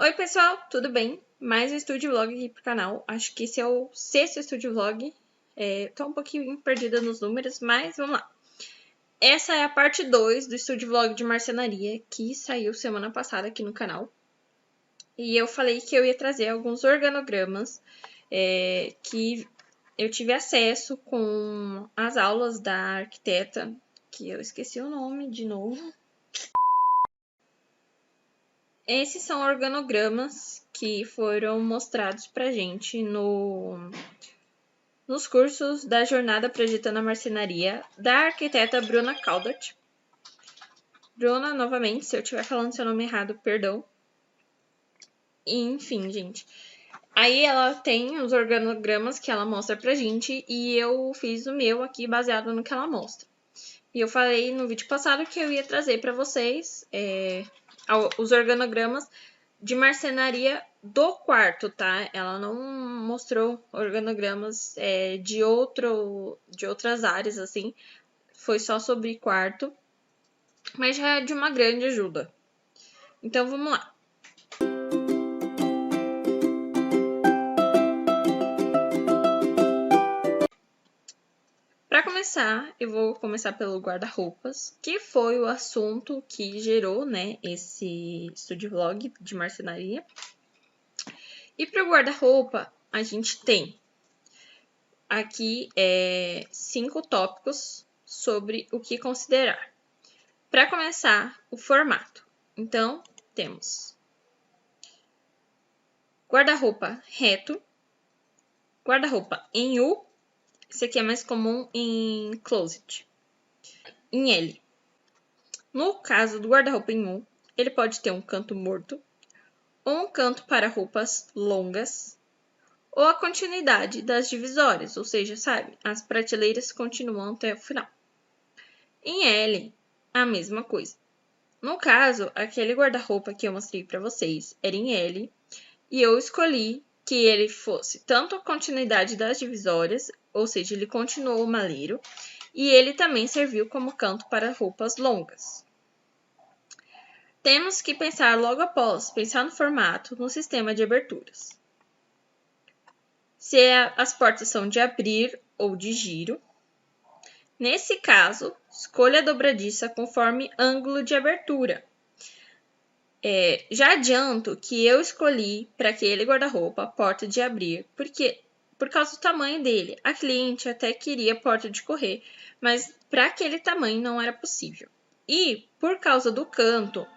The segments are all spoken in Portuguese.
Oi pessoal, tudo bem? Mais um Studio Vlog aqui pro canal. Acho que esse é o sexto Studio Vlog. Tô um pouquinho perdida nos números, mas vamos lá. Essa é a parte 2 do Studio Vlog de marcenaria, que saiu semana passada aqui no canal. E eu falei que eu ia trazer alguns organogramas que eu tive acesso com as aulas da arquiteta, que eu esqueci o nome de novo. Esses são organogramas que foram mostrados pra gente nos cursos da Jornada Projetando a Marcenaria da arquiteta Bruna Caldart. Bruna, novamente, se eu estiver falando seu nome errado, perdão. Enfim, gente. Aí ela tem os organogramas que ela mostra pra gente e eu fiz o meu aqui baseado no que ela mostra. E eu falei no vídeo passado que eu ia trazer pra vocês os organogramas de marcenaria do quarto, tá? Ela não mostrou organogramas de outras áreas, assim. Foi só sobre quarto. Mas já é de uma grande ajuda. Então, vamos lá. Para começar, eu vou começar pelo guarda-roupas, que foi o assunto que gerou, né, esse studio vlog de marcenaria. E para o guarda-roupa, a gente tem aqui 5 tópicos sobre o que considerar. Para começar, o formato. Então, temos guarda-roupa reto, guarda-roupa em U, esse aqui é mais comum em closet, em L. No caso do guarda-roupa em U, ele pode ter um canto morto, ou um canto para roupas longas, ou a continuidade das divisórias, ou seja, sabe, as prateleiras continuam até o final. Em L, a mesma coisa. No caso, aquele guarda-roupa que eu mostrei para vocês era em L, e eu escolhi que ele fosse tanto a continuidade das divisórias, ou seja, ele continuou o maleiro, e ele também serviu como canto para roupas longas. Temos que pensar logo após pensar no formato, no sistema de aberturas. Se as portas são de abrir ou de giro. Nesse caso, escolha a dobradiça conforme ângulo de abertura. Já adianto que eu escolhi para aquele guarda-roupa a porta de abrir, porque por causa do tamanho dele. A cliente até queria porta de correr, mas para aquele tamanho não era possível. E por causa do canto...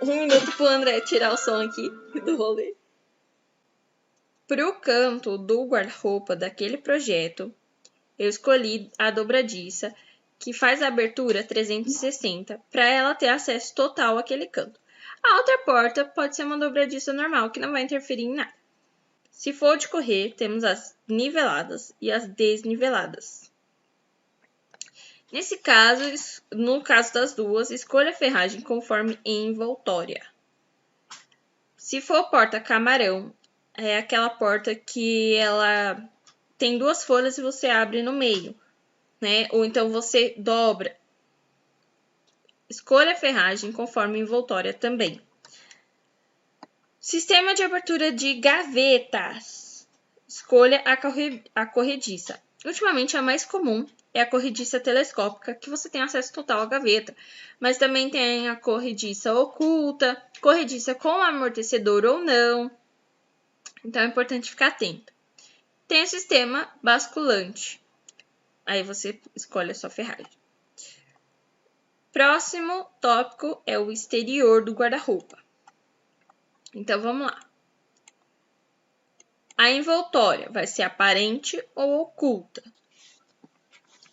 Um minuto pro André tirar o som aqui do rolê. Pro canto do guarda-roupa daquele projeto, eu escolhi a dobradiça, que faz a abertura 360, para ela ter acesso total àquele canto. A outra porta pode ser uma dobradiça normal, que não vai interferir em nada. Se for de correr, temos as niveladas e as desniveladas. Nesse caso, no caso das duas, escolha a ferragem conforme envoltória. Se for porta camarão, é aquela porta que ela tem duas folhas e você abre no meio, né? Ou então você dobra. Escolha a ferragem conforme envoltória também. Sistema de abertura de gavetas. Escolha a corrediça. Ultimamente, a mais comum é a corrediça telescópica, que você tem acesso total à gaveta. Mas também tem a corrediça oculta, corrediça com amortecedor ou não. Então, é importante ficar atento. Tem o sistema basculante. Aí você escolhe a sua ferragem. Próximo tópico é o exterior do guarda-roupa. Então, vamos lá. A envoltória vai ser aparente ou oculta.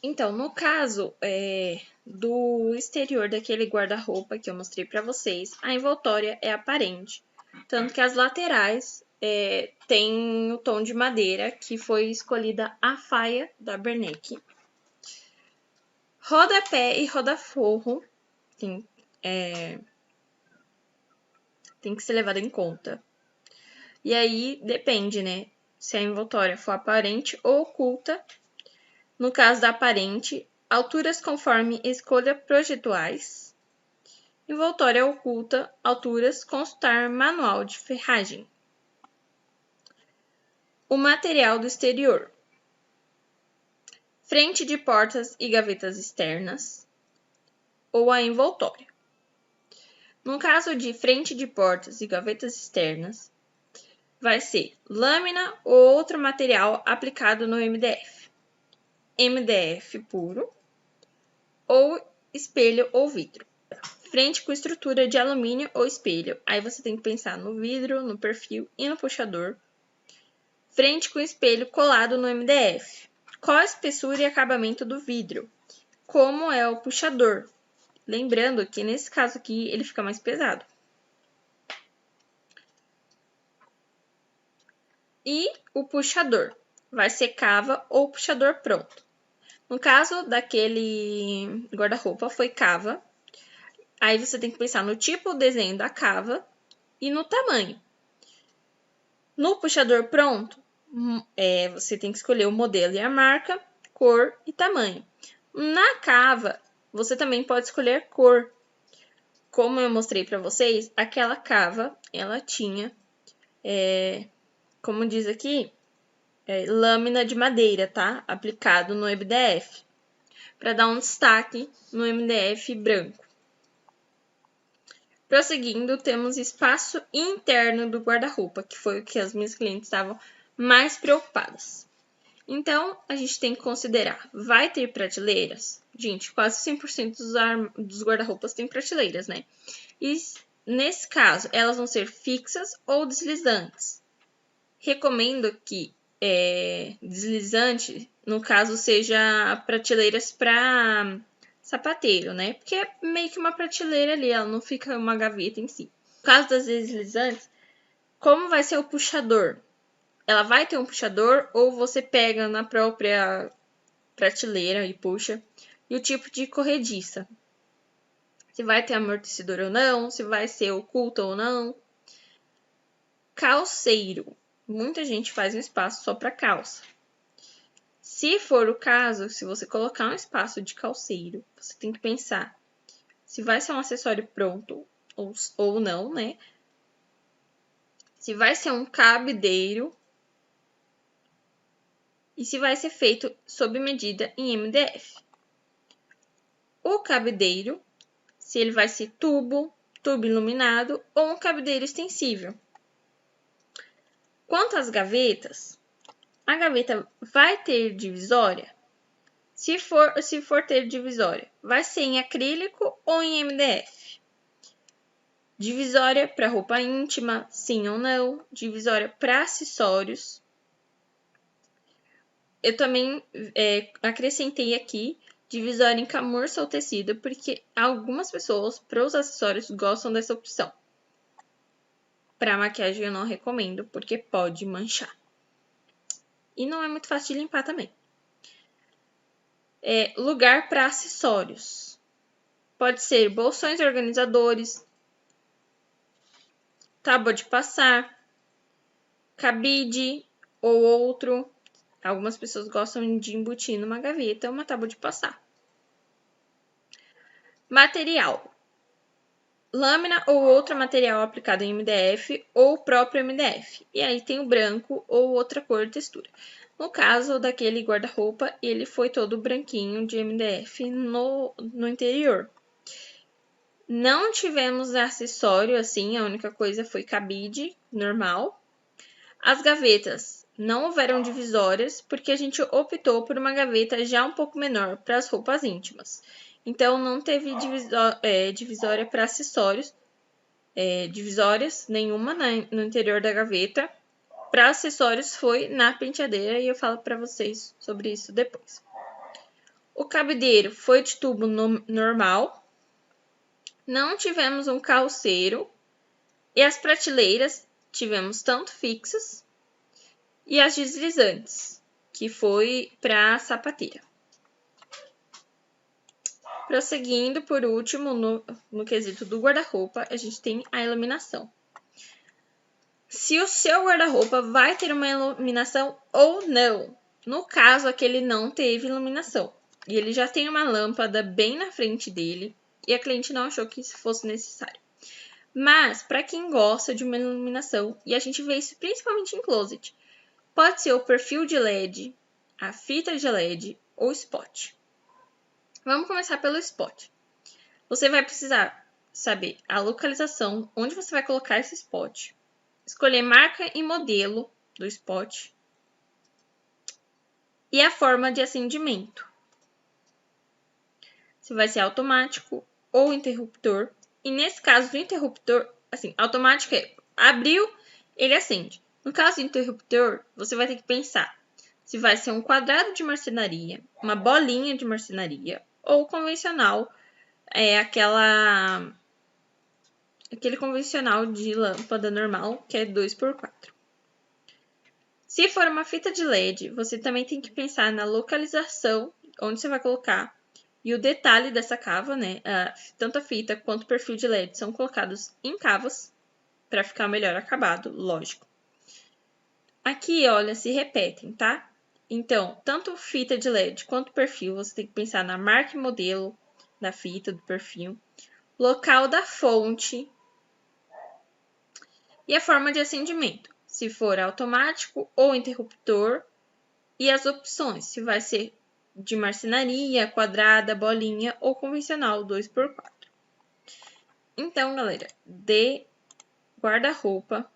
Então, no caso do exterior daquele guarda-roupa que eu mostrei para vocês, a envoltória é aparente. Tanto que as laterais tem o tom de madeira, que foi escolhida a faia da Bernec. Rodapé e rodaforro tem que ser levado em conta. E aí, depende, né? Se a envoltória for aparente ou oculta. No caso da aparente, alturas conforme escolha projetuais. Envoltória oculta, alturas, consultar manual de ferragem. O material do exterior. Frente de portas e gavetas externas. Ou a envoltória. No caso de frente de portas e gavetas externas, vai ser lâmina ou outro material aplicado no MDF. MDF puro ou espelho ou vidro. Frente com estrutura de alumínio ou espelho. Aí você tem que pensar no vidro, no perfil e no puxador. Frente com espelho colado no MDF. Qual a espessura e acabamento do vidro? Como é o puxador? Lembrando que nesse caso aqui ele fica mais pesado. E o puxador? Vai ser cava ou puxador pronto. No caso daquele guarda-roupa foi cava. Aí você tem que pensar no tipo, o desenho da cava e no tamanho. No puxador pronto, você tem que escolher o modelo e a marca, cor e tamanho. Na cava, você também pode escolher cor. Como eu mostrei para vocês, aquela cava, ela tinha, como diz aqui, lâmina de madeira, tá? Aplicado no MDF, para dar um destaque no MDF branco. Prosseguindo, temos espaço interno do guarda-roupa, que foi o que as minhas clientes estavam mais preocupadas. Então, a gente tem que considerar, vai ter prateleiras? Gente, quase 100% dos guarda-roupas têm prateleiras, né? E, nesse caso, elas vão ser fixas ou deslizantes. Recomendo que deslizante, no caso, seja prateleiras para sapateiro, né? Porque é meio que uma prateleira ali, ela não fica uma gaveta em si. No caso das deslizantes, como vai ser o puxador? Ela vai ter um puxador ou você pega na própria prateleira e puxa. E o tipo de corrediça. Se vai ter amortecedor ou não, se vai ser oculta ou não. Calceiro. Muita gente faz um espaço só para calça. Se for o caso, se você colocar um espaço de calceiro, você tem que pensar se vai ser um acessório pronto ou não, né? Se vai ser um cabideiro e se vai ser feito sob medida em MDF. O cabideiro, se ele vai ser tubo iluminado ou um cabideiro extensível. Quanto às gavetas, a gaveta vai ter divisória? Se for ter divisória, vai ser em acrílico ou em MDF? Divisória para roupa íntima, sim ou não? Divisória para acessórios. Eu também acrescentei aqui divisória em camurça ou tecido, porque algumas pessoas, para os acessórios, gostam dessa opção. Para maquiagem eu não recomendo, porque pode manchar. E não é muito fácil de limpar também. Lugar para acessórios. Pode ser bolsões organizadores, tábua de passar, cabide ou outro. Algumas pessoas gostam de embutir numa gaveta uma tábua de passar. Material. Lâmina ou outro material aplicado em MDF ou o próprio MDF. E aí tem o branco ou outra cor de textura. No caso daquele guarda-roupa, ele foi todo branquinho de MDF no interior. Não tivemos acessório assim, a única coisa foi cabide normal. As gavetas não houveram divisórias, porque a gente optou por uma gaveta já um pouco menor para as roupas íntimas. Então, não teve divisória para acessórios, divisórias nenhuma no interior da gaveta. Para acessórios foi na penteadeira e eu falo para vocês sobre isso depois. O cabideiro foi de tubo normal. Não tivemos um calceiro. E as prateleiras tivemos tanto fixas e as deslizantes, que foi para a sapateira. Prosseguindo, por último, no quesito do guarda-roupa, a gente tem a iluminação. Se o seu guarda-roupa vai ter uma iluminação ou não. No caso, aquele não teve iluminação. e ele já tem uma lâmpada bem na frente dele e a cliente não achou que isso fosse necessário. Mas, para quem gosta de uma iluminação, e a gente vê isso principalmente em closet, pode ser o perfil de LED, a fita de LED ou spot. Vamos começar pelo spot. Você vai precisar saber a localização, onde você vai colocar esse spot, escolher marca e modelo do spot e a forma de acendimento. Se vai ser automático ou interruptor. E nesse caso do interruptor, assim, automático é abriu, ele acende. No caso do interruptor, você vai ter que pensar se vai ser um quadrado de marcenaria, uma bolinha de marcenaria ou convencional, aquele convencional de lâmpada normal, que é 2x4. Se for uma fita de LED, você também tem que pensar na localização, onde você vai colocar, e o detalhe dessa cava, né? Tanto a fita quanto o perfil de LED são colocados em cavas, para ficar melhor acabado, lógico. Aqui, olha, se repetem, tá? Então, tanto fita de LED quanto perfil, você tem que pensar na marca e modelo da fita, do perfil, local da fonte e a forma de acendimento, se for automático ou interruptor, e as opções, se vai ser de marcenaria, quadrada, bolinha ou convencional 2x4. Então, galera, de guarda-roupa.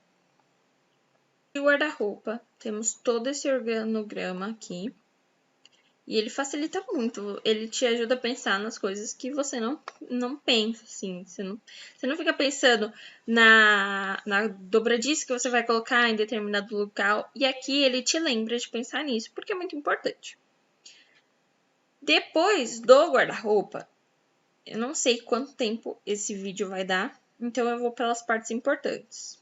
E guarda-roupa, temos todo esse organograma aqui. E ele facilita muito, ele te ajuda a pensar nas coisas que você não pensa, assim. Você não fica pensando na dobradiça que você vai colocar em determinado local. E aqui ele te lembra de pensar nisso, porque é muito importante. Depois do guarda-roupa, eu não sei quanto tempo esse vídeo vai dar, então eu vou pelas partes importantes.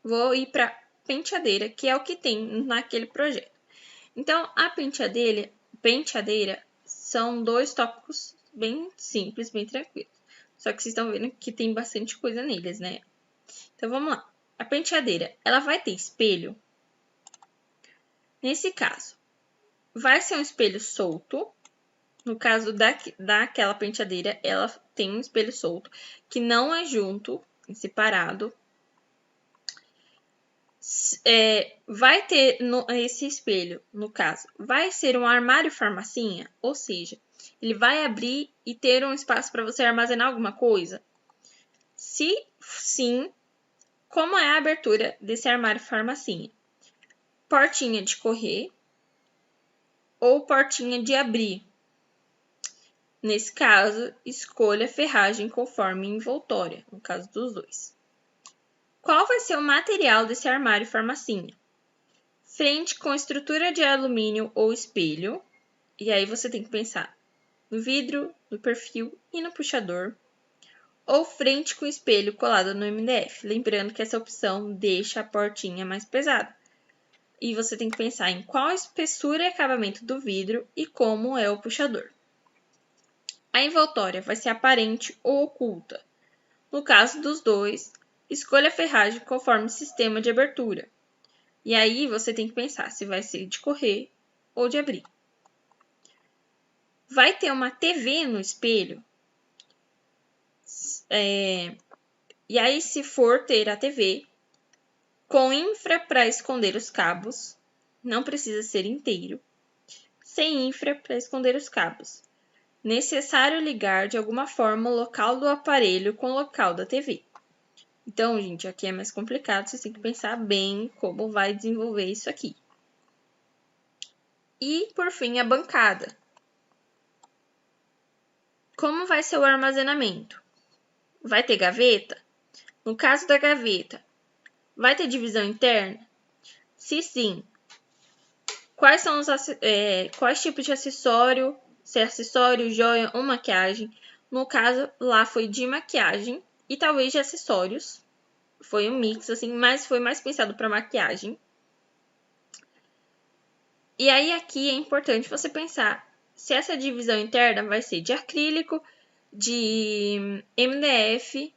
Vou ir para penteadeira, que é o que tem naquele projeto. Então, a penteadeira são 2 tópicos bem simples, bem tranquilos. Só que vocês estão vendo que tem bastante coisa neles, né? Então, vamos lá. A penteadeira, ela vai ter espelho? Nesse caso, vai ser um espelho solto. No caso daquela penteadeira, ela tem um espelho solto, que não é junto, separado. Vai ter esse espelho, no caso, vai ser um armário farmacinha, ou seja, ele vai abrir e ter um espaço para você armazenar alguma coisa? Se sim, como é a abertura desse armário farmacinha? Portinha de correr ou portinha de abrir? Nesse caso, escolha ferragem conforme envoltória, no caso dos dois. Qual vai ser o material desse armário farmacinha? Frente com estrutura de alumínio ou espelho. E aí você tem que pensar no vidro, no perfil e no puxador. Ou frente com espelho colado no MDF. Lembrando que essa opção deixa a portinha mais pesada. E você tem que pensar em qual a espessura e acabamento do vidro e como é o puxador. A envoltória vai ser aparente ou oculta. No caso dos dois, escolha a ferragem conforme o sistema de abertura. E aí você tem que pensar se vai ser de correr ou de abrir. Vai ter uma TV no espelho? E aí, se for ter a TV, com infra para esconder os cabos, não precisa ser inteiro, sem infra para esconder os cabos. Necessário ligar de alguma forma o local do aparelho com o local da TV. Então, gente, aqui é mais complicado, vocês têm que pensar bem como vai desenvolver isso aqui. E, por fim, a bancada. Como vai ser o armazenamento? Vai ter gaveta? No caso da gaveta, vai ter divisão interna? Se sim, quais tipos de acessório? Se é acessório, joia ou maquiagem? No caso, lá foi de maquiagem e talvez de acessórios. Foi um mix, assim, mas foi mais pensado para maquiagem. E aí, aqui é importante você pensar se essa divisão interna vai ser de acrílico, de MDF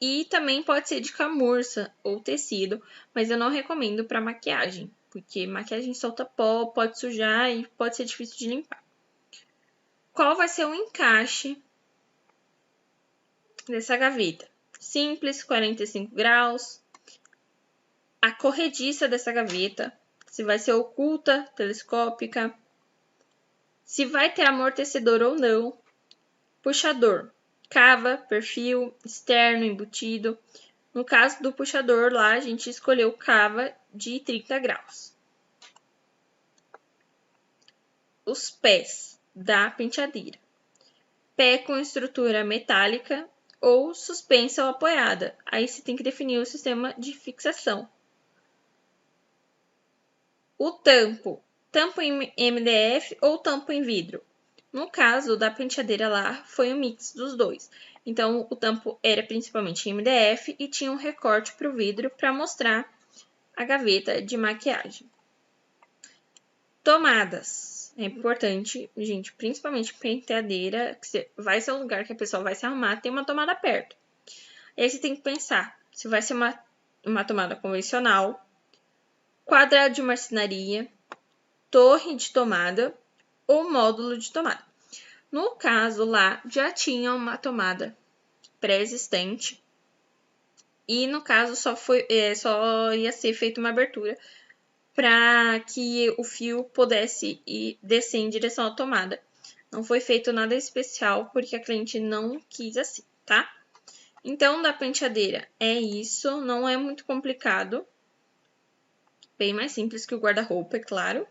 e também pode ser de camurça ou tecido, mas eu não recomendo para maquiagem, porque maquiagem solta pó, pode sujar e pode ser difícil de limpar. qual vai ser o encaixe dessa gaveta? Simples, 45 graus. A corrediça dessa gaveta, se vai ser oculta, telescópica, se vai ter amortecedor ou não, puxador, cava, perfil, externo, embutido. No caso do puxador lá, a gente escolheu cava de 30 graus. Os pés da penteadeira. Pé com estrutura metálica ou suspensa ou apoiada. Aí você tem que definir o sistema de fixação. O tampo em MDF ou tampo em vidro? No caso da penteadeira lá, foi um mix dos dois. Então, o tampo era principalmente em MDF e tinha um recorte para o vidro para mostrar a gaveta de maquiagem. Tomadas. É importante, gente, principalmente penteadeira, que vai ser um lugar que a pessoa vai se arrumar, tem uma tomada perto. E aí você tem que pensar se vai ser uma tomada convencional, quadrado de marcenaria, torre de tomada ou módulo de tomada. No caso lá, já tinha uma tomada pré-existente e no caso só ia ser feita uma abertura para que o fio pudesse descer em direção à tomada. Não foi feito nada especial porque a cliente não quis assim, tá? Então, da penteadeira é isso, não é muito complicado. Bem mais simples que o guarda-roupa, é claro.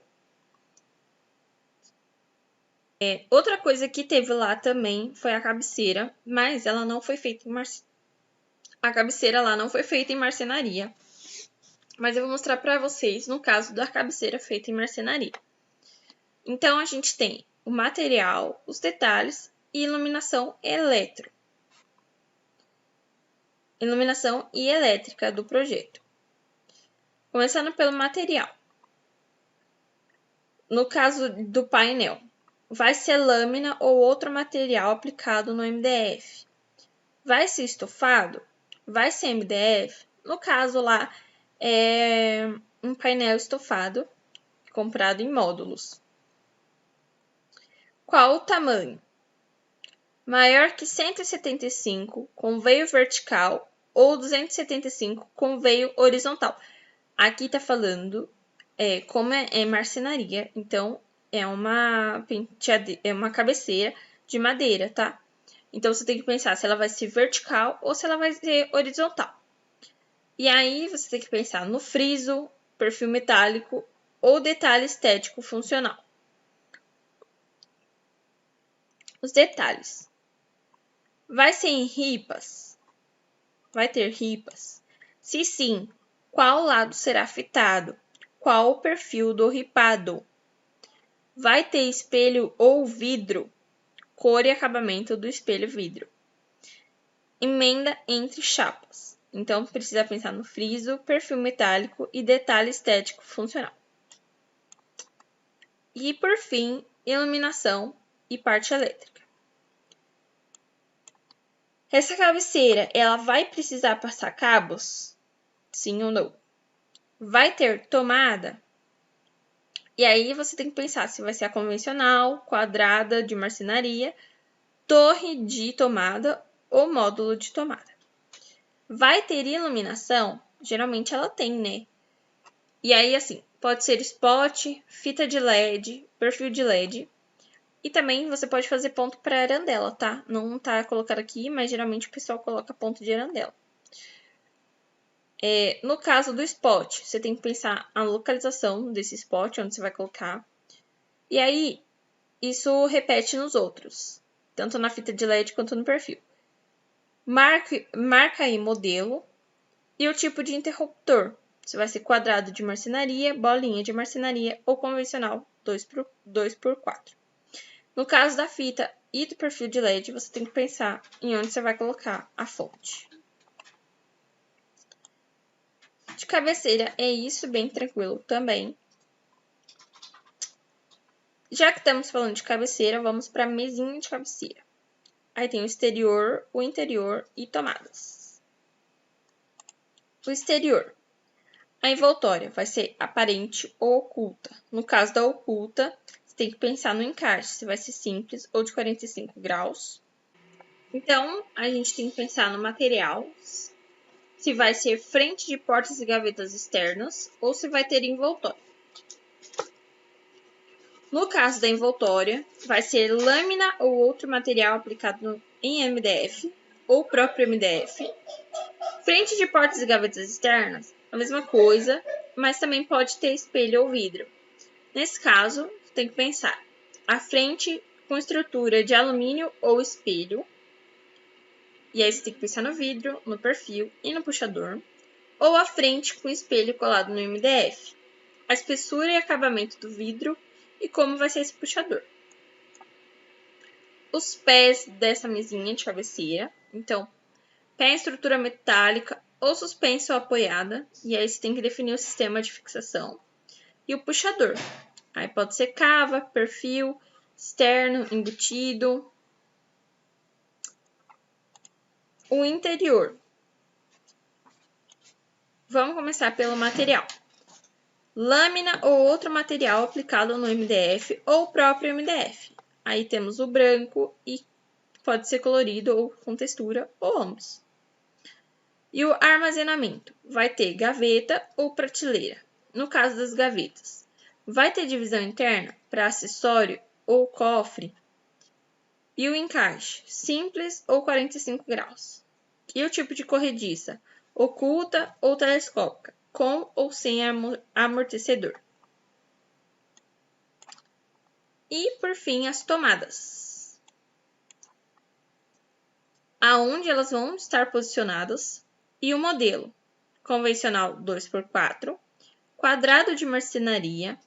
Outra coisa que teve lá também foi a cabeceira, mas ela não foi feita A cabeceira lá não foi feita em marcenaria. Mas eu vou mostrar para vocês no caso da cabeceira feita em marcenaria. Então, a gente tem o material, os detalhes e iluminação iluminação e elétrica do projeto. Começando pelo material. No caso do painel, vai ser lâmina ou outro material aplicado no MDF. Vai ser estofado? Vai ser MDF? No caso lá, é um painel estofado, comprado em módulos. Qual o tamanho? Maior que 175 com veio vertical ou 275 com veio horizontal. Aqui tá falando como é marcenaria, então é uma cabeceira de madeira, tá? Então você tem que pensar se ela vai ser vertical ou se ela vai ser horizontal. E aí você tem que pensar no friso, perfil metálico ou detalhe estético funcional. Os detalhes. Vai ser em ripas? Vai ter ripas? Se sim, qual lado será fitado? Qual o perfil do ripado? Vai ter espelho ou vidro? Cor e acabamento do espelho vidro. Emenda entre chapas. Então, precisa pensar no friso, perfil metálico e detalhe estético funcional. E, por fim, iluminação e parte elétrica. Essa cabeceira, ela vai precisar passar cabos? Sim ou não? Vai ter tomada? E aí você tem que pensar se vai ser a convencional, quadrada de marcenaria, torre de tomada ou módulo de tomada. Vai ter iluminação? Geralmente ela tem, né? E aí, assim, pode ser spot, fita de LED, perfil de LED. E também você pode fazer ponto para arandela, tá? Não tá colocado aqui, mas geralmente o pessoal coloca ponto de arandela. No caso do spot, você tem que pensar a localização desse spot, onde você vai colocar. E aí, isso repete nos outros, tanto na fita de LED quanto no perfil. Marca aí modelo e o tipo de interruptor. Se vai ser quadrado de marcenaria, bolinha de marcenaria ou convencional 2x4. No caso da fita e do perfil de LED, você tem que pensar em onde você vai colocar a fonte. De cabeceira é isso, bem tranquilo também. Já que estamos falando de cabeceira, vamos para a mesinha de cabeceira. Aí tem o exterior, o interior e tomadas. O exterior. A envoltória vai ser aparente ou oculta. No caso da oculta, você tem que pensar no encaixe, se vai ser simples ou de 45 graus. Então, a gente tem que pensar no material, se vai ser frente de portas e gavetas externas ou se vai ter envoltório. No caso da envoltória, vai ser lâmina ou outro material aplicado em MDF ou próprio MDF. Frente de portas e gavetas externas, a mesma coisa, mas também pode ter espelho ou vidro. Nesse caso, tem que pensar a frente com estrutura de alumínio ou espelho. E aí você tem que pensar no vidro, no perfil e no puxador. Ou a frente com espelho colado no MDF. A espessura e acabamento do vidro e como vai ser esse puxador. Os pés dessa mesinha de cabeceira. Então, pé em estrutura metálica ou suspensa ou apoiada. E aí você tem que definir o sistema de fixação. E o puxador. Aí pode ser cava, perfil, externo, embutido. O interior. Vamos começar pelo material. Lâmina ou outro material aplicado no MDF ou próprio MDF. Aí temos o branco e pode ser colorido ou com textura ou ambos. E o armazenamento. Vai ter gaveta ou prateleira. No caso das gavetas, vai ter divisão interna para acessório ou cofre. E o encaixe, simples ou 45 graus. E o tipo de corrediça, oculta ou telescópica, com ou sem amortecedor. E, por fim, as tomadas. Aonde elas vão estar posicionadas e o modelo. Convencional 2x4, quadrado de marcenaria,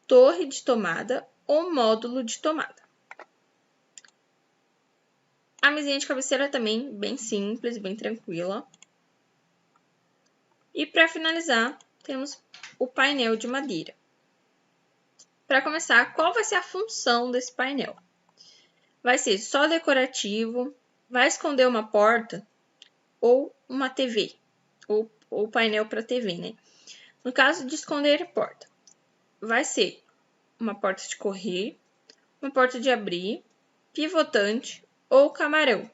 torre de tomada ou módulo de tomada. A mesinha de cabeceira também bem simples, bem tranquila. E para finalizar, temos o painel de madeira. Para começar, qual vai ser a função desse painel? Vai ser só decorativo, vai esconder uma porta ou uma TV, ou painel para TV, né? No caso de esconder a porta, vai ser uma porta de correr, uma porta de abrir, pivotante ou camarão.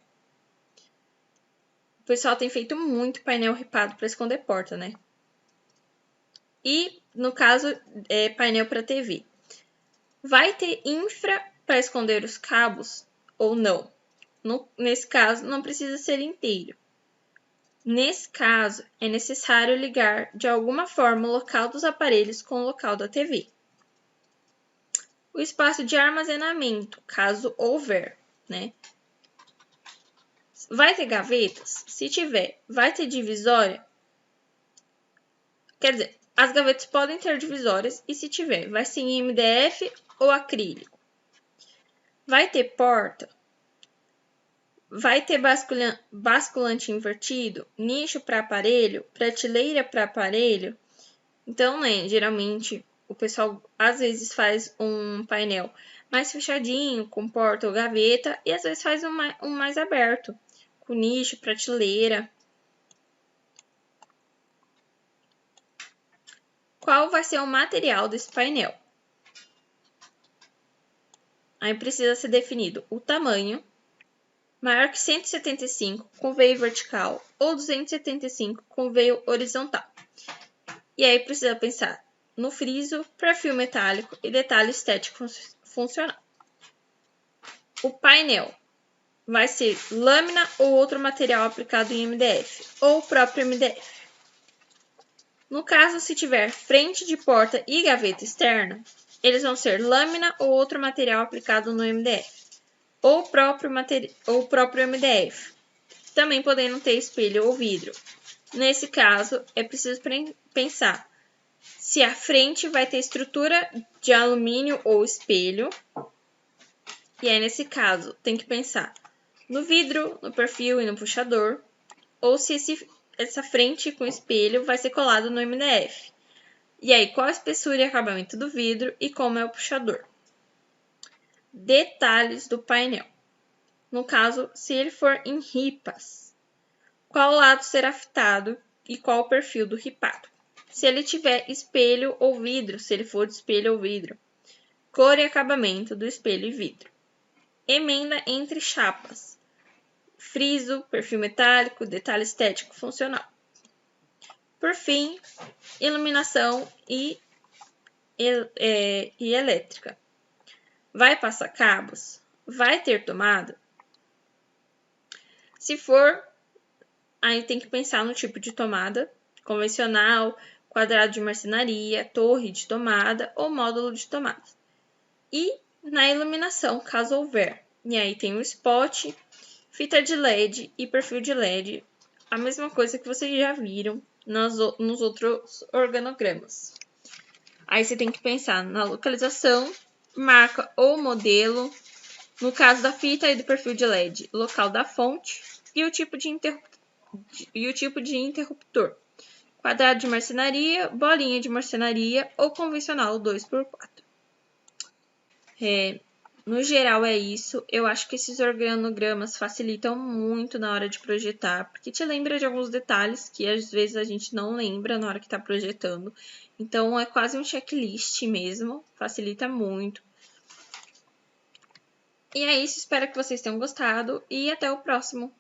O pessoal tem feito muito painel ripado para esconder porta, né? E, no caso, painel para TV. Vai ter infra para esconder os cabos ou não? Nesse caso, não precisa ser inteiro. Nesse caso, é necessário ligar de alguma forma o local dos aparelhos com o local da TV. O espaço de armazenamento, caso houver, né? Vai ter gavetas? Se tiver, vai ter divisória? Quer dizer, as gavetas podem ter divisórias e se tiver, vai ser em MDF ou acrílico. Vai ter porta? Vai ter basculante invertido, nicho para aparelho, prateleira para aparelho. Então, né, geralmente o pessoal às vezes faz um painel mais fechadinho, com porta ou gaveta, e às vezes faz um mais aberto, com nicho, prateleira. Qual vai ser o material desse painel? Aí precisa ser definido o tamanho, maior que 175 com veio vertical ou 275 com veio horizontal. E aí precisa pensar no friso, perfil metálico e detalhe estético funcional. O painel vai ser lâmina ou outro material aplicado em MDF ou o próprio MDF. No caso, se tiver frente de porta e gaveta externa, eles vão ser lâmina ou outro material aplicado no MDF ou o próprio MDF, também podendo ter espelho ou vidro. Nesse caso, é preciso pensar se a frente vai ter estrutura de alumínio ou espelho. E aí, nesse caso, tem que pensar no vidro, no perfil e no puxador, ou se essa frente com espelho vai ser colado no MDF. E aí, qual a espessura e acabamento do vidro e como é o puxador. Detalhes do painel. No caso, se ele for em ripas, qual lado será fitado e qual o perfil do ripado. Se ele tiver espelho ou vidro, se ele for de espelho ou vidro. cor e acabamento do espelho e vidro, emenda entre chapas, friso, perfil metálico, detalhe estético funcional. Por fim, iluminação e elétrica. Vai passar cabos? Vai ter tomada? Se for, aí tem que pensar no tipo de tomada, convencional, quadrado de marcenaria, torre de tomada ou módulo de tomada. E na iluminação, caso houver. E aí tem o spot, fita de LED e perfil de LED, a mesma coisa que vocês já viram nos outros organogramas. Aí você tem que pensar na localização, marca ou modelo, no caso da fita e do perfil de LED, local da fonte e o tipo de interruptor. Quadrado de marcenaria, bolinha de marcenaria ou convencional 2x4. No geral é isso. Eu acho que esses organogramas facilitam muito na hora de projetar, porque te lembra de alguns detalhes que às vezes a gente não lembra na hora que está projetando. Então é quase um checklist mesmo, facilita muito. E é isso, espero que vocês tenham gostado e até o próximo.